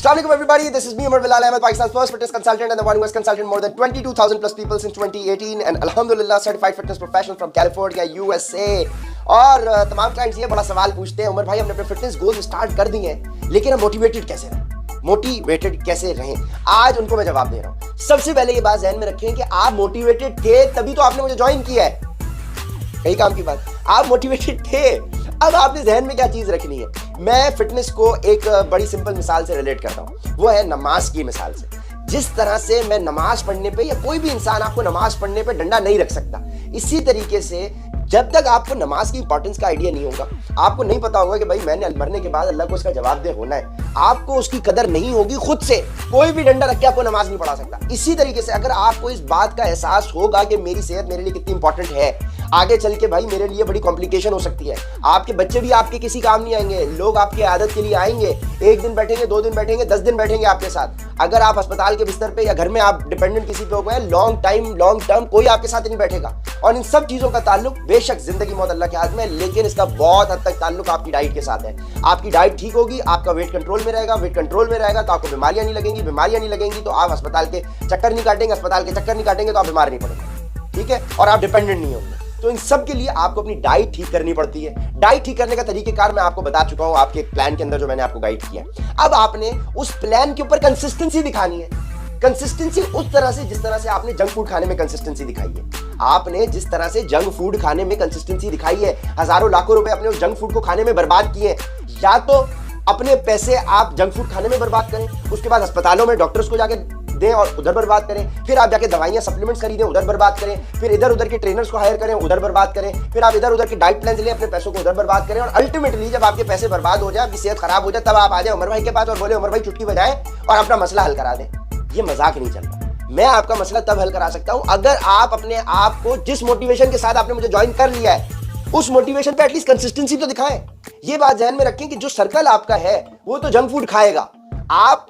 Assalamu alaikum everybody, this is me Umar Bilal Ahmed, Pakistan's first fitness consultant and the one who has consulted more than 22,000 plus people since 2018 and alhamdulillah certified fitness professional from California, USA। और तमाम clients ये बड़ा सवाल पूछते हैं, उमर भाई हमने अपने फिटनेस गोल्स स्टार्ट कर दिए हैं लेकिन हम मोटिवेटेड कैसे रहें? आज उनको मैं जवाब दे रहा हूँ। सबसे पहले ये बात ध्यान में रखें कि आप मोटिवेटेड थे तभी तो आपने मुझे ज्वाइन किया है। कई काम की बात, आप मोटिवेटेड थे। अब आपने जहन में क्या चीज रखनी है, मैं फिटनेस को एक बड़ी सिंपल मिसाल से रिलेट करता हूँ, वो है नमाज की मिसाल से। जिस तरह से मैं नमाज पढ़ने पे या कोई भी इंसान आपको नमाज पढ़ने पे डंडा नहीं रख सकता, इसी तरीके से जब तक आपको नमाज की इंपॉर्टेंस का आइडिया नहीं होगा, आपको नहीं पता होगा कि भाई मैंने मरने के बाद अल्लाह को उसका जवाबदेह होना है, आपको उसकी कदर नहीं होगी, खुद से कोई भी डंडा रख के आपको नमाज नहीं पढ़ा सकता। इसी तरीके से अगर आपको इस बात का एहसास होगा कि मेरी सेहत मेरे लिए कितनी इंपॉर्टेंट है, आगे चल के भाई मेरे लिए बड़ी कॉम्प्लिकेशन हो सकती है, आपके बच्चे भी आपके किसी काम नहीं आएंगे, लोग आपकी आदत के लिए आएंगे, 1 दिन बैठेंगे, 2 दिन बैठेंगे, 10 दिन बैठेंगे आपके साथ। अगर आप अस्पताल के बिस्तर पे या घर में आप डिपेंडेंट किसी पे हो गए, लॉन्ग टर्म कोई आपके साथ नहीं बैठेगा। और इन सब चीजों का ताल्लुक बेशक जिंदगी मौत अल्लाह के हाथ में, लेकिन इसका बहुत हद तक ताल्लुक आपकी डाइट के साथ है। आपकी डाइट ठीक होगी, आपका वेट कंट्रोल में रहेगा, वेट कंट्रोल में रहेगा तो आपको बीमारियां नहीं लगेंगी तो आप अस्पताल के चक्कर नहीं काटेंगे तो आप बीमार नहीं पड़ेंगे, ठीक है, और आप डिपेंडेंट नहीं होंगे। तो इन सब के लिए आपको अपनी डाइट ठीक करनी पड़ती है। डाइट ठीक करने का तरीकेकार मैं आपको बता चुका हूं आपके एक प्लान के अंदर जो मैंने आपको गाइड किया। अब आपने उस प्लान के ऊपर कंसिस्टेंसी दिखानी है। कंसिस्टेंसी उस तरह से जिस तरह से आपने जंक फूड खाने में कंसिस्टेंसी दिखाई है। आपने जिस तरह से जंक फूड खाने में कंसिस्टेंसी दिखाई है, हजारों लाखों रुपए अपने उस जंक फूड को खाने में बर्बाद किए, या तो अपने पैसे आप जंक फूड खाने में बर्बाद करें, उसके बाद अस्पतालों में डॉक्टर्स को जाके दें और उधर बर्बाद करें, फिर आप जाके दवाइयां सप्लीमेंट्स खरीदें, उधर बर्बाद करें, फिर इधर उधर के ट्रेनर्स को हायर करें, उधर बर्बाद करें, फिर आप इधर उधर के डाइट प्लान लें, अपने पैसों को उधर बर्बाद करें, और अल्टीमेटली जब आपके पैसे बर्बाद हो जाए, आपकी सेहत खराब हो जाए, तब आप आ जाए उमर भाई के पास और बोले उमर भाई चुटकी बजाएं और अपना मसला हल करा दें। ये मजाक नहीं चलता। मैं आपका मसला तब हल करा सकता हूं अगर आप अपने आप को जिस मोटिवेशन के साथ आपने मुझे ज्वाइन कर लिया है, उस मोटिवेशन पे एटलीस्ट कंसिस्टेंसी तो दिखाएं। ये बात ध्यान में रखें कि जो सर्कल आपका है वो तो जंक फूड खाएगा। आप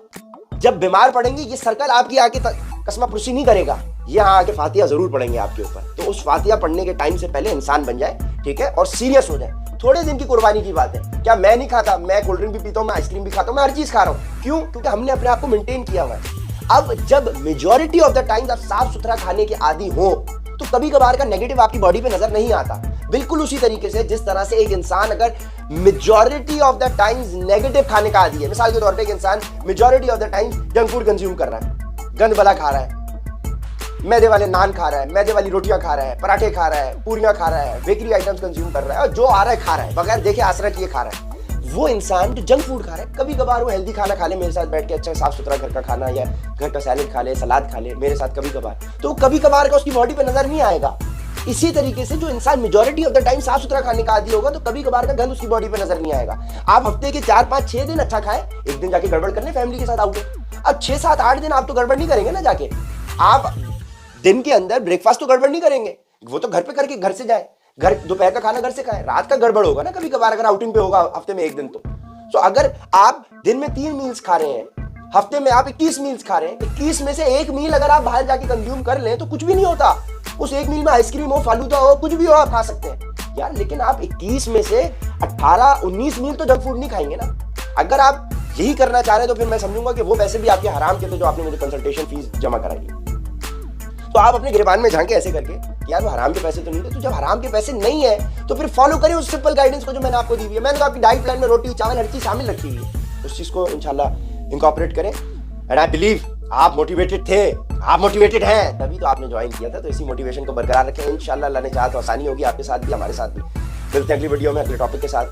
जब बीमार पड़ेंगे ये सर्कल आपकी आके कसमा पुरसी नहीं करेगा, यहाँ आके फातिहा जरूर पढ़ेंगे आपके ऊपर। तो उस फातिहा पढ़ने के टाइम से पहले इंसान बन जाए, ठीक है, और सीरियस हो जाए। थोड़े दिन की कुर्बानी की बात है। क्या मैं नहीं खाता? मैं कोल्ड ड्रिंक भी पीता हूँ, मैं आइसक्रीम भी खाता हूँ, मैं हर चीज खा रहा हूँ। क्यों? क्योंकि हमने अपने आप को मेंटेन किया हुआ है। अब जब मेजॉरिटी ऑफ द टाइम्स आप साफ सुथरा खाने के आदी हो तो कभी कभार का नेगेटिव आपकी बॉडी पे नजर नहीं आता। बिल्कुल उसी तरीके से जिस तरह से एक इंसान अगर majority of the times negative खाने का आदी है, मिसाल के तौर पे एक इंसान majority of the times junk food consume कर रहा है, गंद भला खा रहा है, मैदे वाले नान खा रहा है, मैदे वाली रोटियां खा रहा है, पराठे खा रहा है, पूरियां खा रहा है, बेकरी आइटम्स कंज्यूम कर रहा है, और जो आ रहा है खा रहा है, बगैर देखे आसरा किए खा रहा है, वो इंसान जो जंक फूड खा रहा है, कभी कभार वो हेल्दी खाना खा ले मेरे साथ बैठ के, अच्छा साफ सुथरा घर का खाना या घर का सैलेड खा ले, सलाद खा ले मेरे साथ कभी कभार, तो कभी कभार का उसकी बॉडी पे नजर नहीं आएगा। इसी तरीके से जो इंसान मेजॉरिटी ऑफ द टाइम साफ सुथरा खाने का आदी होगा तो कभी कभार का गंद उसकी बॉडी पे नजर नहीं आएगा। आप हफ्ते के 4, 5, 6 दिन अच्छा खाएं, एक दिन जाके गड़बड़ करने फैमिली के साथ आउट है। अब 6, 7, 8 दिन आप तो गड़बड़ नहीं करेंगे ना, जाके आप दिन के अंदर ब्रेकफास्ट तो गड़बड़ नहीं करेंगे, वो तो घर पे करके घर से जाए, घर दोपहर का खाना घर से खाएं, रात का गड़बड़ होगा ना कभी कभार अगर आउटिंग पे होगा हफ्ते में 1 दिन। तो अगर आप दिन में 3 मील्स खा रहे हैं, हफ्ते में आप 21 मील्स खा रहे हैं, 21 में से 1 मील अगर आप बाहर जाके कंज्यूम कर लें तो कुछ भी नहीं होता। उस 1 मील में आइसक्रीम हो, फालूदा हो, कुछ भी हो, आप खा सकते हैं यार। लेकिन आप 21 में से 18, 19 मील तो जंक फूड नहीं खाएंगे ना। अगर आप यही करना चाह रहे हैं तो फिर मैं समझूंगा कि वो पैसे भी आपके हराम के थे जो आपने मुझे कंसल्टेशन फीस जमा कराई। तो आप अपने गिरबान में झांके ऐसे करके यार वो हराम के पैसे तो नहीं थे। तो जब हराम के पैसे नहीं है तो फिर फॉलो करिए उस सिंपल गाइडेंस को जो मैंने आपको दी हुई है। मैंने तो आपकी डाइट प्लान में रोटी चावल हर चीज शामिल रखी हुई है, उस चीज को इंशाल्लाह इनकॉर्पोरेट करें। एंड आई बिलीव आप मोटिवेटेड थे, आप मोटिवेटेड हैं, तभी तो आपने ज्वाइन किया था। तो इसी मोटिवेशन को बरकरार रखें, इंशाल्लाह अल्लाह ने चाहा तो आसानी होगी आपके साथ भी, हमारे साथ भी। मिलते हैं अगली वीडियो में अगले टॉपिक के साथ।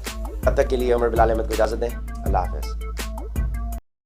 तब तक के लिए उमर बिलाल अहमद को इजाजत दें। अल्लाह हाफिज़।